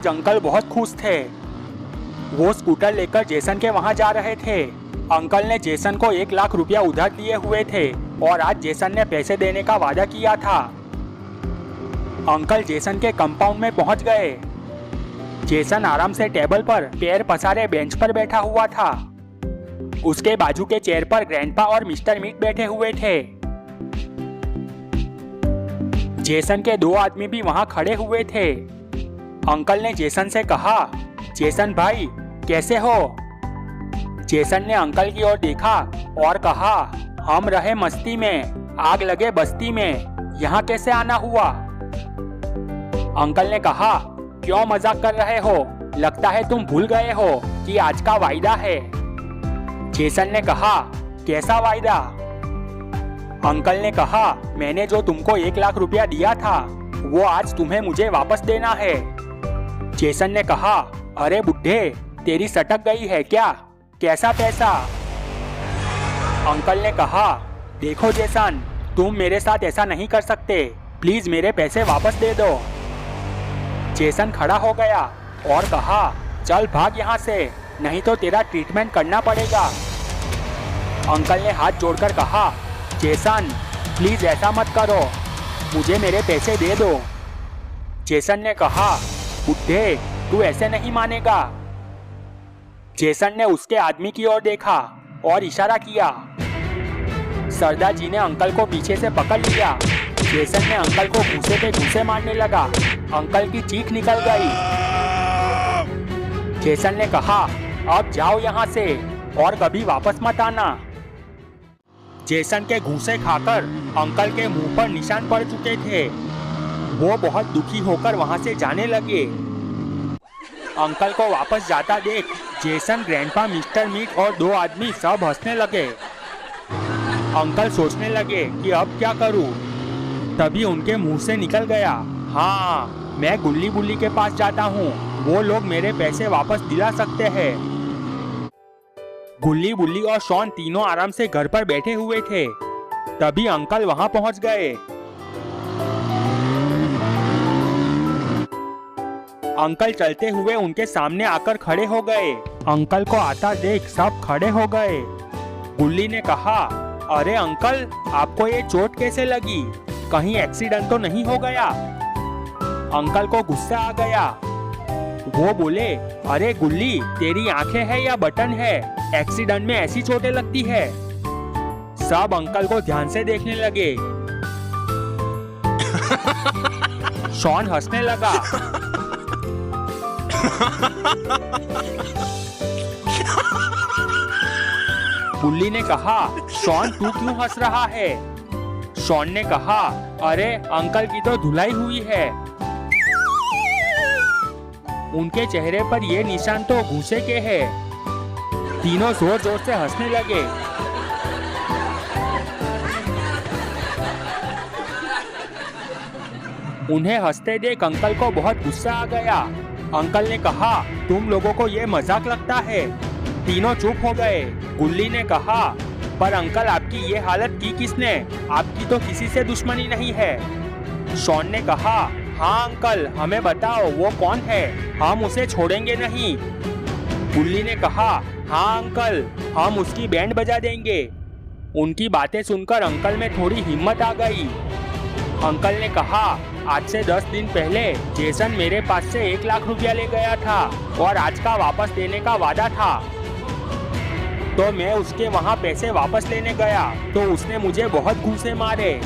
Uncle बहुत खुश थे। वो स्कूटर लेकर जेसन के वहां जा रहे थे। अंकल ने जेसन को 1 लाख रुपया उधार दिए हुए थे और आज जेसन ने पैसे देने का वादा किया था। अंकल जेसन के कंपाउंड में पहुंच गए। जेसन आराम से टेबल पर पैर पसारे बेंच पर बैठा हुआ था। उसके बाजू के चेयर पर ग्रैंडपा और मिस्टर मीट बैठे हुए थे। जेसन के 2 आदमी भी वहां खड़े हुए थे। अंकल ने जेसन से कहा, जेसन भाई कैसे हो? जेसन ने अंकल की ओर देखा और कहा, हम रहे मस्ती में, आग लगे बस्ती में, यहाँ कैसे आना हुआ? अंकल ने कहा, क्यों मजाक कर रहे हो? लगता है तुम भूल गए हो कि आज का वायदा है। जेसन ने कहा, कैसा वायदा? अंकल ने कहा, मैंने जो तुमको 1 लाख रुपया दिया था वो आज तुम्हें मुझे वापस देना है। जेसन ने कहा, अरे बुड्ढे, तेरी सटक गई है क्या? कैसा पैसा? अंकल ने कहा, देखो जेसन, तुम मेरे साथ ऐसा नहीं कर सकते, प्लीज मेरे पैसे वापस दे दो। जेसन खड़ा हो गया और कहा, चल भाग यहाँ से, नहीं तो तेरा ट्रीटमेंट करना पड़ेगा। अंकल ने हाथ जोड़कर कहा, जेसन प्लीज ऐसा मत करो, मुझे मेरे पैसे दे दो। जेसन ने कहा, बुड्ढे, तू ऐसे नहीं मानेगा। जेसन ने उसके आदमी की ओर देखा और इशारा किया। सरदार जी ने अंकल को पीछे से पकड़ लिया। जेसन ने अंकल को घूंसे पे घूंसे मारने लगा। अंकल की चीख निकल गई। जेसन ने कहा, अब जाओ यहाँ से और कभी वापस मत आना। जेसन के घूंसे खाकर अंकल के मुंह पर निशान पड़ चुके थे। वो बहुत दुखी होकर वहां से जाने लगे। अंकल को वापस जाता देख जेसन, ग्रैंडपा, मिस्टर मीट और 2 आदमी सब हंसने लगे। अंकल सोचने लगे कि अब क्या करूं? तभी उनके मुंह से निकल गया, हाँ, मैं गुल्ली बुल्ली के पास जाता हूँ, वो लोग मेरे पैसे वापस दिला सकते हैं। गुल्ली बुल्ली और शॉन तीनों आराम से घर पर बैठे हुए थे। तभी अंकल वहां पहुंच गए। अंकल चलते हुए उनके सामने आकर खड़े हो गए। अंकल को आता देख सब खड़े हो गए। गुल्ली ने कहा, अरे अंकल, आपको ये चोट कैसे लगी? कहीं एक्सीडेंट तो नहीं हो गया? अंकल को गुस्सा आ गया। वो बोले, अरे गुल्ली, तेरी आंखें हैं या बटन है? एक्सीडेंट में ऐसी चोटें लगती है। सब अंकल को ध्यान से देखने लगे। शॉन हंसने लगा। गुल्ली ने कहा, शॉन तू क्यों हंस रहा है? शॉन ने कहा, अरे अंकल की तो धुलाई हुई है। उनके चेहरे पर ये निशान तो घूंसे के हैं। तीनों जोर जोर से हंसने लगे। उन्हें हंसते देख अंकल को बहुत गुस्सा आ गया। अंकल ने कहा, तुम लोगों को ये मजाक लगता है? तीनों चुप हो गए। गुल्ली ने कहा, पर अंकल आपकी ये हालत की किसने? आपकी तो किसी से दुश्मनी नहीं है। शॉन ने कहा, हाँ अंकल, हमें बताओ वो कौन है, हम उसे छोड़ेंगे नहीं। गुल्ली ने कहा, हाँ अंकल, हम उसकी बैंड बजा देंगे। उनकी बातें सुनकर अंकल में थोड़ी हिम्मत आ गई। अंकल ने कहा, आज से 10 दिन पहले जेसन मेरे पास से 1 लाख रुपया ले गया था और आज का वापस देने का वादा था। तो मैं उसके वहाँ पैसे वापस लेने गया तो उसने मुझे बहुत घूंसे मारे।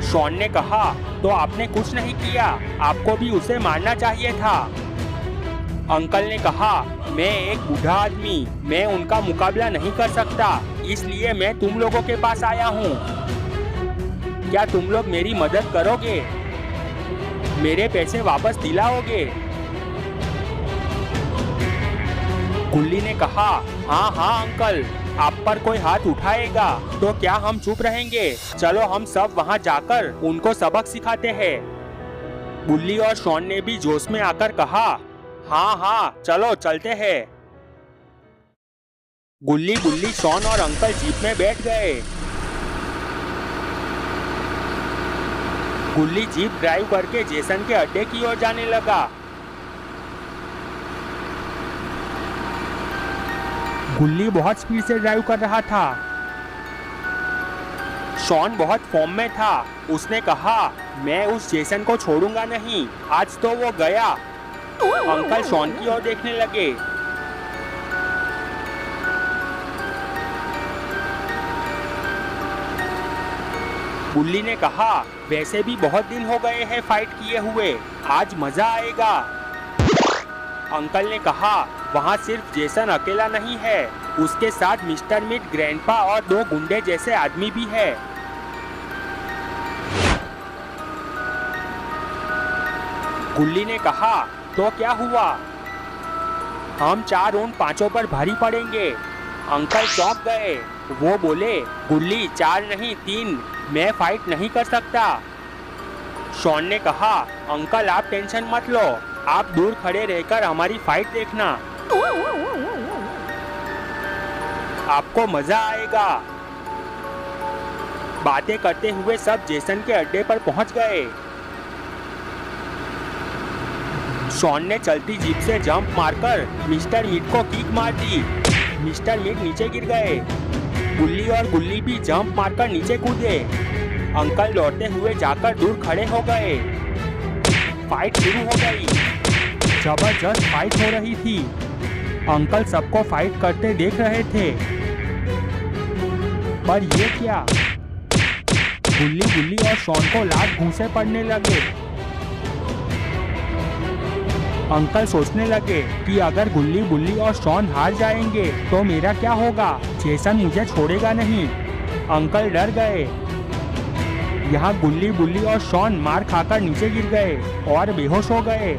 शॉन ने कहा, तो आपने कुछ नहीं किया, आपको भी उसे मारना चाहिए था। अंकल ने कहा, मैं एक बूढ़ा आदमी, मैं उनका मुकाबला नहीं कर सकता, इसलिए मैं तुम लोगों के पास आया हूँ। क्या तुम लोग मेरी मदद करोगे? मेरे पैसे वापस दिलाओगे? गुल्ली ने कहा, हाँ हाँ अंकल, आप पर कोई हाथ उठाएगा तो क्या हम चुप रहेंगे? चलो हम सब वहाँ जाकर उनको सबक सिखाते हैं। गुल्ली और शॉन ने भी जोश में आकर कहा, हाँ हाँ चलो चलते हैं। गुल्ली, बुल्ली, शॉन और अंकल जीप में बैठ गए। गुल्ली जीप ड्राइव करके जेसन के अड्डे की ओर जाने लगा। गुल्ली बहुत स्पीड से ड्राइव कर रहा था। शॉन बहुत फॉर्म में था। उसने कहा, मैं उस जेसन को छोड़ूंगा नहीं, आज तो वो गया। अंकल शॉन की ओर देखने लगे। गुल्ली ने कहा, वैसे भी बहुत दिन हो गए हैं फाइट किए हुए, आज मजा आएगा। अंकल ने कहा, वहाँ सिर्फ जेसन अकेला नहीं है, उसके साथ मिस्टर मीट, ग्रैंडपा और 2 गुंडे जैसे आदमी भी है। गुल्ली ने कहा, तो क्या हुआ? हम 4 उन 5 पर भारी पड़ेंगे। अंकल चौंक गए। वो बोले, गुल्ली 4 नहीं 3, मैं फाइट नहीं कर सकता। शॉन ने कहा, अंकल आप टेंशन मत लो, आप दूर खड़े रहकर हमारी फाइट देखना, आपको मजा आएगा। बातें करते हुए सब जेसन के अड्डे पर पहुंच गए। शॉन ने चलती जीप से जंप मारकर मिस्टर मीट को किक मार दी। मिस्टर मीट नीचे गिर गए। गुल्ली और गुल्ली भी जंप मारकर नीचे कूदे। अंकल लौटते हुए जाकर दूर खड़े हो गए। फाइट शुरू हो गई। जबरदस्त फाइट हो रही थी। अंकल सबको फाइट करते देख रहे थे। पर ये क्या? गुल्ली और शॉन को लात घूंसे पड़ने लगे। अंकल सोचने लगे कि अगर गुल्ली और शॉन हार जाएंगे तो मेरा क्या होगा? जेसन मुझे छोड़ेगा नहीं। अंकल डर गए। यहाँ गुल्ली और शॉन मार खाकर नीचे गिर गए और बेहोश हो गए।